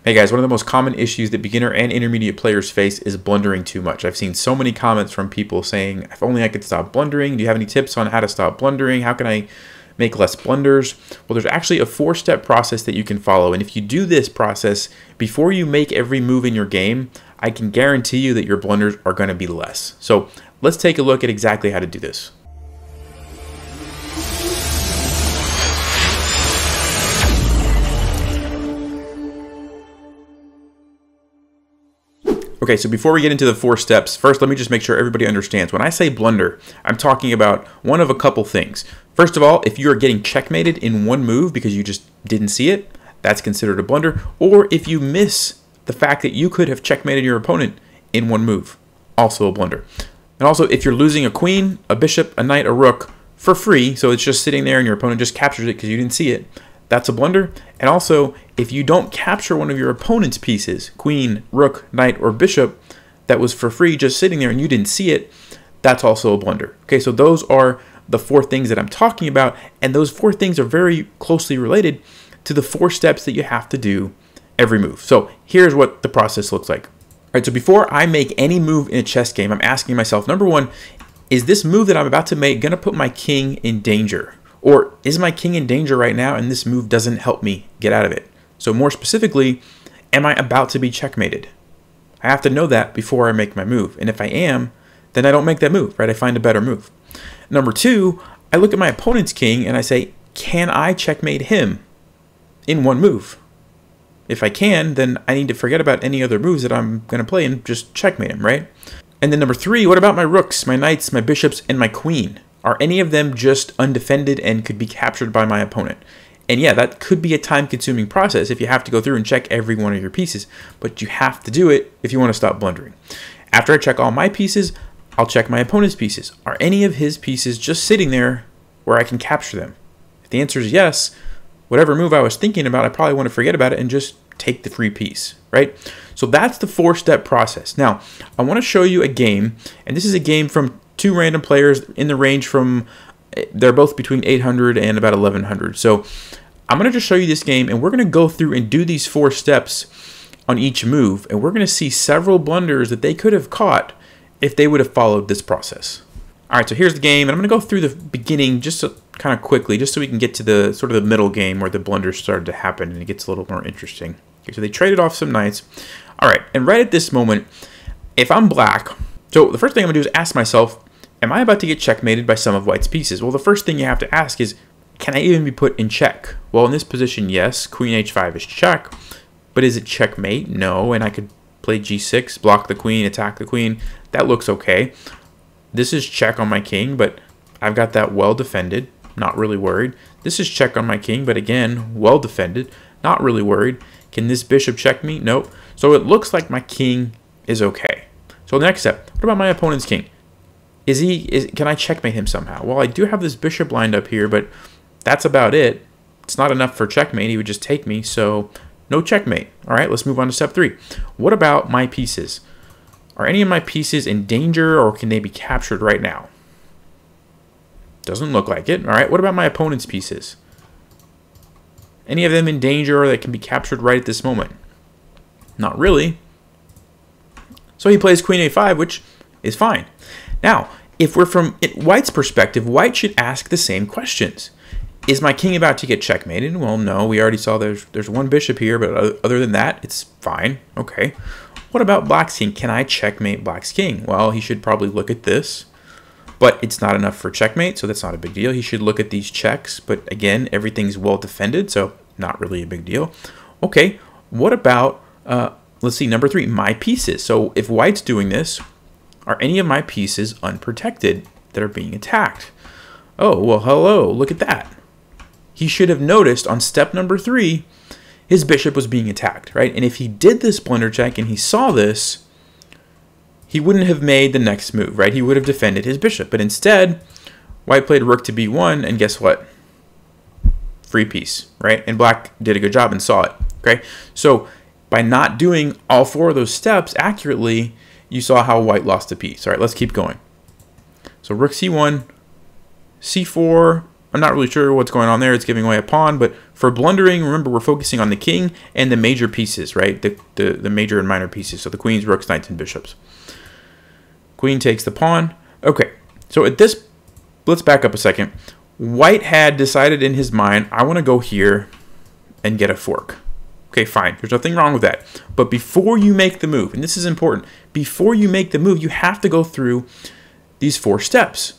Hey guys, one of the most common issues that beginner and intermediate players face is blundering too much. I've seen so many comments from people saying, if only I could stop blundering. Do you have any tips on how to stop blundering? How can I make less blunders? Well, there's actually a 4-step process that you can follow. And if you do this process before you make every move in your game, I can guarantee you that your blunders are going to be less. So let's take a look at exactly how to do this. Okay, so before we get into the 4 steps, first let me just make sure everybody understands. When I say blunder, I'm talking about one of a couple things. First of all, if you're getting checkmated in one move because you just didn't see it, that's considered a blunder. Or if you miss the fact that you could have checkmated your opponent in one move, also a blunder. And also, if you're losing a queen, a bishop, a knight, a rook for free, so it's just sitting there and your opponent just captures it because you didn't see it, that's a blunder. And also, if you don't capture one of your opponent's pieces, queen, rook, knight, or bishop, that was for free just sitting there and you didn't see it, that's also a blunder. Okay, so those are the 4 things that I'm talking about, and those 4 things are very closely related to the 4 steps that you have to do every move. So here's what the process looks like. All right, so before I make any move in a chess game, I'm asking myself, number 1, is this move that I'm about to make gonna put my king in danger? Or is my king in danger right now and this move doesn't help me get out of it? So more specifically, am I about to be checkmated? I have to know that before I make my move. And if I am, then I don't make that move, right? I find a better move. Number 2, I look at my opponent's king and I say, can I checkmate him in one move? If I can, then I need to forget about any other moves that I'm going to play and just checkmate him, right? And then number 3, what about my rooks, my knights, my bishops, and my queen? Are any of them just undefended and could be captured by my opponent? And yeah, that could be a time-consuming process if you have to go through and check every one of your pieces, but you have to do it if you want to stop blundering. After I check all my pieces, I'll check my opponent's pieces. Are any of his pieces just sitting there where I can capture them? If the answer is yes, whatever move I was thinking about, I probably want to forget about it and just take the free piece, right? So that's the 4-step process. Now, I want to show you a game, and this is a game from 2 random players in the range from, they're both between 800 and about 1100. So I'm going to just show you this game, and we're going to go through and do these 4 steps on each move, and we're going to see several blunders that they could have caught if they would have followed this process. All right, so here's the game, and I'm going to go through the beginning just kind of quickly, just so we can get to the sort of the middle game where the blunders started to happen and it gets a little more interesting. Okay, so they traded off some knights. All right, and right at this moment, if I'm black, so the first thing I'm going to do is ask myself, am I about to get checkmated by some of white's pieces? Well, the first thing you have to ask is, can I even be put in check? Well, in this position, yes, queen h5 is check, but is it checkmate? No, and I could play g6, block the queen, attack the queen. That looks okay. This is check on my king, but I've got that well defended, not really worried. This is check on my king, but again, well defended, not really worried. Can this bishop check me? Nope. So it looks like my king is okay. So the next step, what about my opponent's king? Can I checkmate him somehow? Well, I do have this bishop lined up here, but that's about it. It's not enough for checkmate. He would just take me, so no checkmate. All right, let's move on to step 3. What about my pieces? Are any of my pieces in danger, or can they be captured right now? Doesn't look like it. All right, what about my opponent's pieces? Any of them in danger or that can be captured right at this moment? Not really. So he plays queen a5, which is fine. Now, if we're from white's perspective, white should ask the same questions. Is my king about to get checkmated? Well, no, we already saw there's one bishop here, but other than that, it's fine. Okay. What about black's king? Can I checkmate black's king? Well, he should probably look at this, but it's not enough for checkmate, so that's not a big deal. He should look at these checks, but again, everything's well defended, so not really a big deal. Okay, what about, let's see, number 3, my pieces. So if white's doing this, are any of my pieces unprotected that are being attacked? Oh, well, hello, look at that. He should have noticed on step number 3, his bishop was being attacked, right? And if he did this blunder check and he saw this, he wouldn't have made the next move, right? He would have defended his bishop. But instead, white played rook to b1, and guess what? Free piece, right? And black did a good job and saw it, okay? So by not doing all 4 of those steps accurately, you saw how white lost a piece. All right, let's keep going. So rook c1, c4, I'm not really sure what's going on there. It's giving away a pawn, but For blundering, remember, we're focusing on the king and the major pieces, right? The major and minor pieces. So the queens, rooks, knights, and bishops. Queen takes the pawn. Okay, so at this, let's back up a second. White had decided in his mind, I want to go here and get a fork. Okay, fine. There's nothing wrong with that. But before you make the move, and this is important, before you make the move, you have to go through these 4 steps.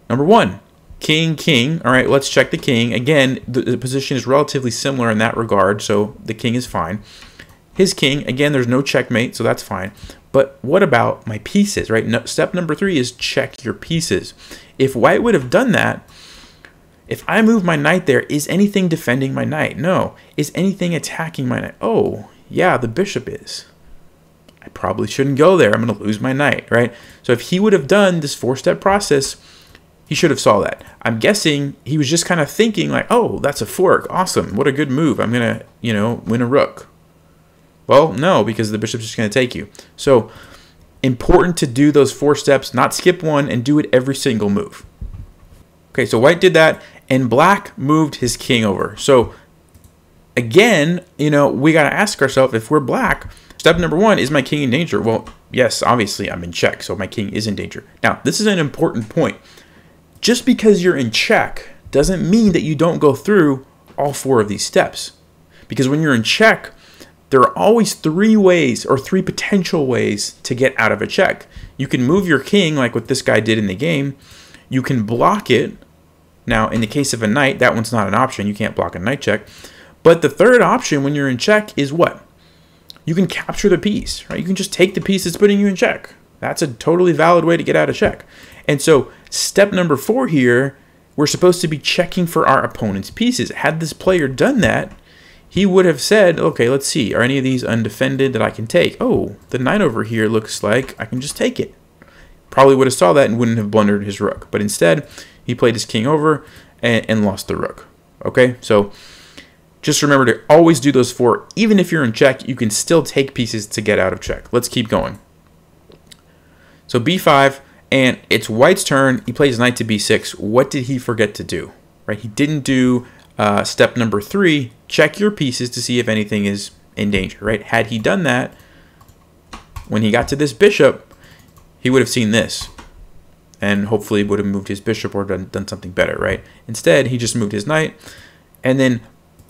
Number 1, king, king. All right, let's check the king. Again, the position is relatively similar in that regard, so the king is fine. His king, again, there's no checkmate, so that's fine. But what about my pieces, right? No, step number 3 is check your pieces. If white would have done that, if I move my knight there, is anything defending my knight? No. Is anything attacking my knight? Oh, yeah, the bishop is. I probably shouldn't go there. I'm going to lose my knight, right? So if he would have done this 4-step process, he should have saw that. I'm guessing he was just kind of thinking like, oh, that's a fork. Awesome. What a good move. I'm going to, win a rook. Well, no, because the bishop's just going to take you. So important to do those 4 steps, not skip one, and do it every single move. Okay, so white did that, and black moved his king over. So again, we got to ask ourselves, if we're black, step number 1, is my king in danger? Well, yes, obviously I'm in check, so my king is in danger. Now, this is an important point. Just because you're in check doesn't mean that you don't go through all 4 of these steps. Because when you're in check, there are always 3 ways or 3 potential ways to get out of a check. You can move your king like what this guy did in the game. You can block it. Now, in the case of a knight, that one's not an option. You can't block a knight check. But the third option when you're in check is what? You can capture the piece, right? You can just take the piece that's putting you in check. That's a totally valid way to get out of check. And so step number 4 here, we're supposed to be checking for our opponent's pieces. Had this player done that, he would have said, okay, let's see. Are any of these undefended that I can take? Oh, the knight over here looks like I can just take it. Probably would have saw that and wouldn't have blundered his rook. But instead, he played his king over and lost the rook. Okay, so just remember to always do those 4. Even if you're in check, you can still take pieces to get out of check. Let's keep going. So b5, and it's white's turn. He plays knight to b6. What did he forget to do? Right, he didn't do step number 3, check your pieces to see if anything is in danger. Right, had he done that, when he got to this bishop, he would have seen this. And hopefully would have moved his bishop or done something better, right? Instead, he just moved his knight. And then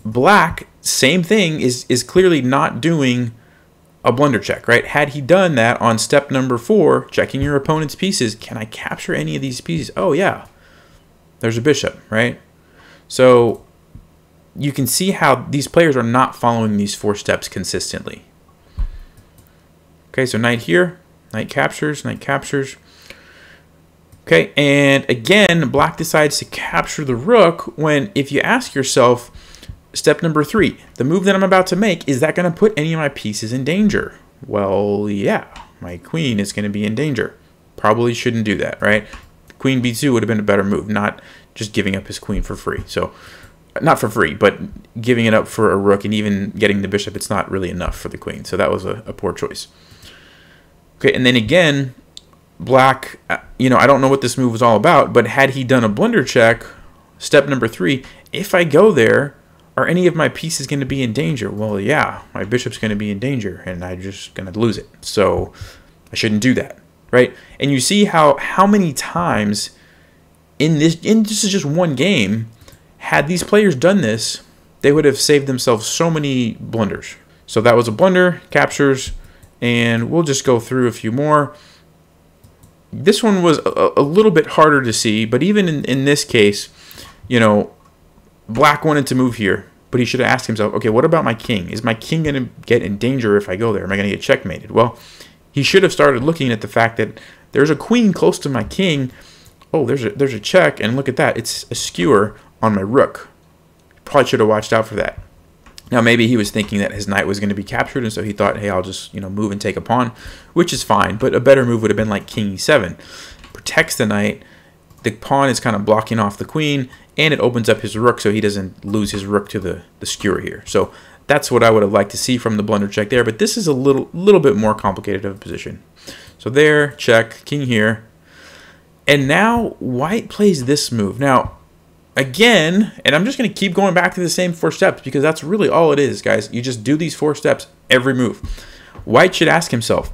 black, same thing, is clearly not doing a blunder check, right? Had he done that on step number 4, checking your opponent's pieces, can I capture any of these pieces? Oh, yeah. There's a bishop, right? So you can see how these players are not following these 4 steps consistently. Okay, so knight here, knight captures, knight captures. Okay, and again, black decides to capture the rook when, if you ask yourself, step number 3, the move that I'm about to make, is that going to put any of my pieces in danger? Well, yeah, my queen is going to be in danger. Probably shouldn't do that, right? Queen b2 would have been a better move, not just giving up his queen for free. So, not for free, but giving it up for a rook and even getting the bishop, it's not really enough for the queen. So that was a poor choice. Okay, and then again, black, I don't know what this move was all about, but had he done a blunder check, step number 3, if I go there, are any of my pieces going to be in danger? Well, yeah, my bishop's going to be in danger, and I'm just going to lose it. So I shouldn't do that, right? And you see how many times this is just one game, had these players done this, they would have saved themselves so many blunders. So that was a blunder, captures, and we'll just go through a few more. This one was a little bit harder to see, but even in this case, black wanted to move here, but he should have asked himself, okay, what about my king? Is my king going to get in danger if I go there? Am I going to get checkmated? Well, he should have started looking at the fact that there's a queen close to my king. Oh, there's a check, and look at that. It's a skewer on my rook. Probably should have watched out for that. Now, maybe he was thinking that his knight was going to be captured, and so he thought, hey, I'll just move and take a pawn, which is fine. But a better move would have been like king e7. Protects the knight. The pawn is kind of blocking off the queen, and it opens up his rook so he doesn't lose his rook to the skewer here. So that's what I would have liked to see from the blunder check there, but this is a little bit more complicated of a position. So there, check, king here. And now white plays this move. Now, again, and I'm just going to keep going back to the same 4 steps because that's really all it is, guys. You just do these 4 steps every move. White should ask himself,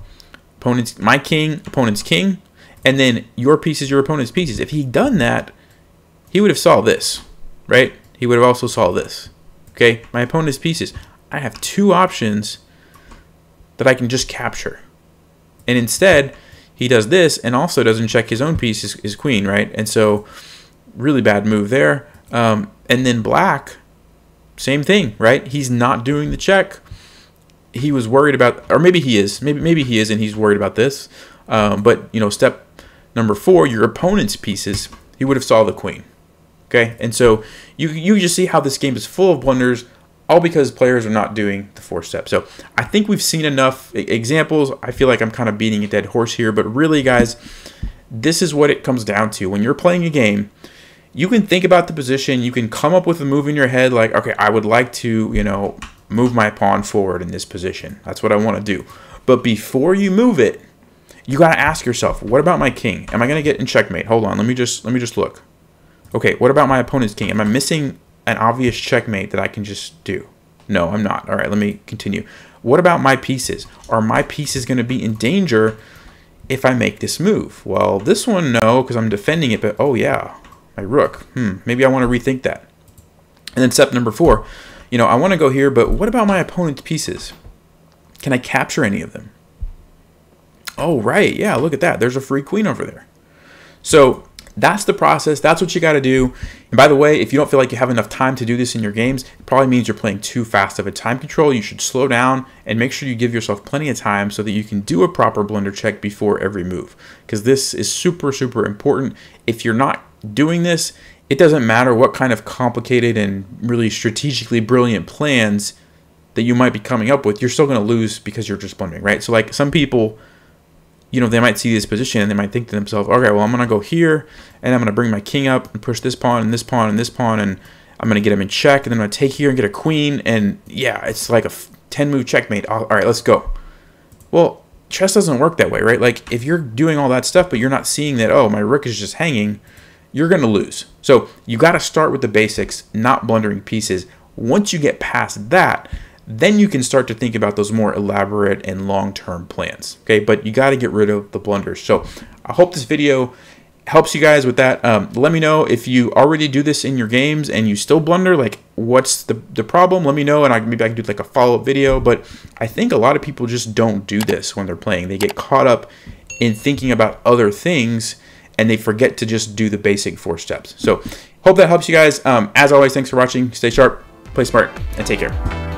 opponent's my king, opponent's king, and then your pieces, your opponent's pieces. If he'd done that, he would have saw this, right? He would have also saw this. Okay, my opponent's pieces. I have 2 options that I can just capture. And instead, he does this and also doesn't check his own piece, his queen, right? And so, really bad move there. And then black, same thing, right? He's not doing the check. He was worried about, or maybe he is. Maybe he is and he's worried about this. But, you know, step number 4, your opponent's pieces, he would have saw the queen. Okay, and so you just see how this game is full of blunders, all because players are not doing the 4 steps. So I think we've seen enough examples. I feel like I'm kind of beating a dead horse here, but really, guys, this is what it comes down to. When you're playing a game, you can think about the position. You can come up with a move in your head like, okay, I would like to, you know, move my pawn forward in this position. That's what I want to do. But before you move it, you got to ask yourself, what about my king? Am I going to get in checkmate? Hold on, let me just look. Okay, what about my opponent's king? Am I missing an obvious checkmate that I can just do? No, I'm not. All right, let me continue. What about my pieces? Are my pieces going to be in danger if I make this move? Well, this one, no, because I'm defending it, but oh yeah, my rook. Maybe I want to rethink that. And then step number 4, you know, I want to go here, but what about my opponent's pieces? Can I capture any of them? Oh, right, yeah, look at that. There's a free queen over there. So that's the process. That's what you got to do. And by the way, if you don't feel like you have enough time to do this in your games, it probably means you're playing too fast of a time control. You should slow down and make sure you give yourself plenty of time so that you can do a proper blunder check before every move. Because this is super, super important. If you're not doing this, it doesn't matter what kind of complicated and really strategically brilliant plans that you might be coming up with. You're still going to lose because you're just blundering, right? So like some people, you know, they might see this position and they might think to themselves, okay, well, I'm going to go here and I'm going to bring my king up and push this pawn and this pawn and this pawn, and I'm going to get him in check, and then I'm going to take here and get a queen, and yeah, it's like a 10-move checkmate. All right, let's go. Well, chess doesn't work that way, right? Like if you're doing all that stuff but you're not seeing that, oh, my rook is just hanging, you're going to lose. So you got to start with the basics, not blundering pieces. Once you get past that, then you can start to think about those more elaborate and long-term plans, okay? But you got to get rid of the blunders. So I hope this video helps you guys with that. Let me know if you already do this in your games and you still blunder, like what's the problem? Let me know, and maybe I can do like a follow-up video. But I think a lot of people just don't do this when they're playing. They get caught up in thinking about other things and they forget to just do the basic 4 steps. So hope that helps you guys. As always, thanks for watching. Stay sharp, play smart, and take care.